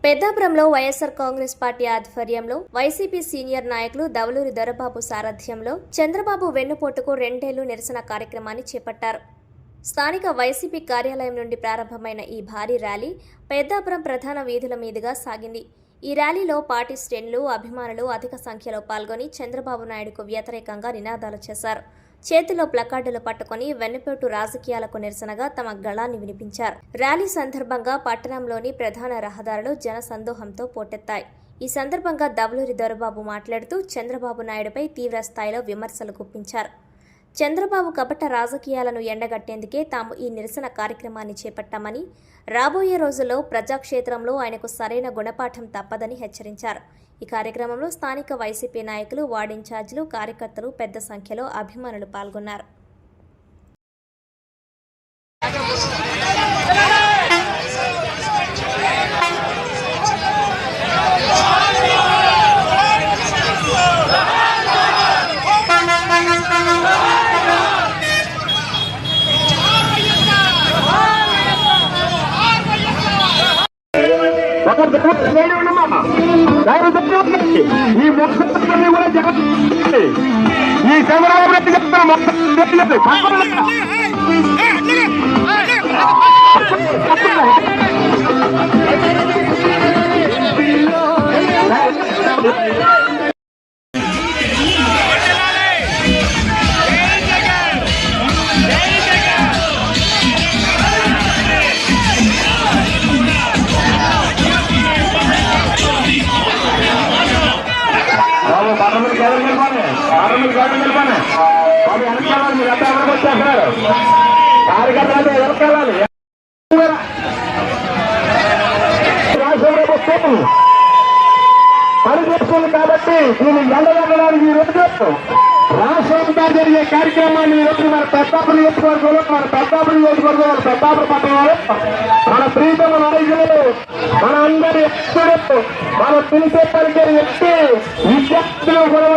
పెద్దాపురంలో YSR Congress party ఆధ్వర్యంలో YCP senior నాయకులు దవలూరి దొరబాబు సారథ్యంలో చంద్రబాబు వెన్నుపోటుకు 2 ఏళ్లు నిరసన కార్యక్రమాన్ని చేపట్టారు. స్థానిక వైసీపీ కార్యాలయం నుండి ప్రారంభమైన ఈ భారీ ర్యాలీ పెద్దాపురం ప్రధాన వీధుల మీదుగా సాగింది. ఈ ర్యాలీలో పార్టీ శ్రేణులు, అభిమానులు అధిక సంఖ్యలో పాల్గొని చంద్రబాబు నాయుడుకు వ్యతిరేకంగా నినాదాలు చేశారు. చేతిలో ప్లకార్డులు పట్టుకుని వెన్నుపోటు రాజకీయాలకు నిరసనగా తమ గళాన్ని వినిపించారు. ర్యాలీ సందర్భంగా పట్టణంలోని ప్రధాన రహదారులు జనసందోహంతో పోటెత్తాయి. ఈ సందర్భంగా దవలూరి దొరబాబు మాట్లాడుతూ చంద్రబాబు నాయుడుపై తీవ్ర స్థాయిలో విమర్శలు గుప్పించారు. చంద్రబాబు కపట రాజకీయాలను ఎండగట్టేందుకే తాము ఈ నిరసన కార్యక్రమాన్ని చేపట్టామని, రాబోయే రోజుల్లో ప్రజాక్షేత్రంలో ఆయనకు సరైన గుణపాఠం తప్పదని హెచ్చరించారు. ఈ కార్యక్రమంలో స్థానిక వైసీపీ నాయకులు, వార్డు ఇన్ఛార్జీలు, కార్యకర్తలు పెద్ద సంఖ్యలో అభిమానులు పాల్గొన్నారు. ఈ ముఖ్యమంత్రి కూడా జగన్ ఈ చంద్రబాబు రెడ్డి చెప్తాను కార్యకర్తలు ఎదుర్కొల్లాలి. రాష్ట్ర ప్రభుత్వం పనిచేస్తుంది కాబట్టి దీన్ని ఎండగట్టడానికి ఈ రోజు రాష్ట్రంతా జరిగే కార్యక్రమాన్ని ఈరోజు మన పెద్దాపురం నియోజకవర్గంలో పెద్దాపురం పట్టణంలో మన ప్రీతమ నాయకులు, మన అందరి ఎప్పుడు మన పిలిచే పలికే వ్యక్తి విద్యార్థులు కూడా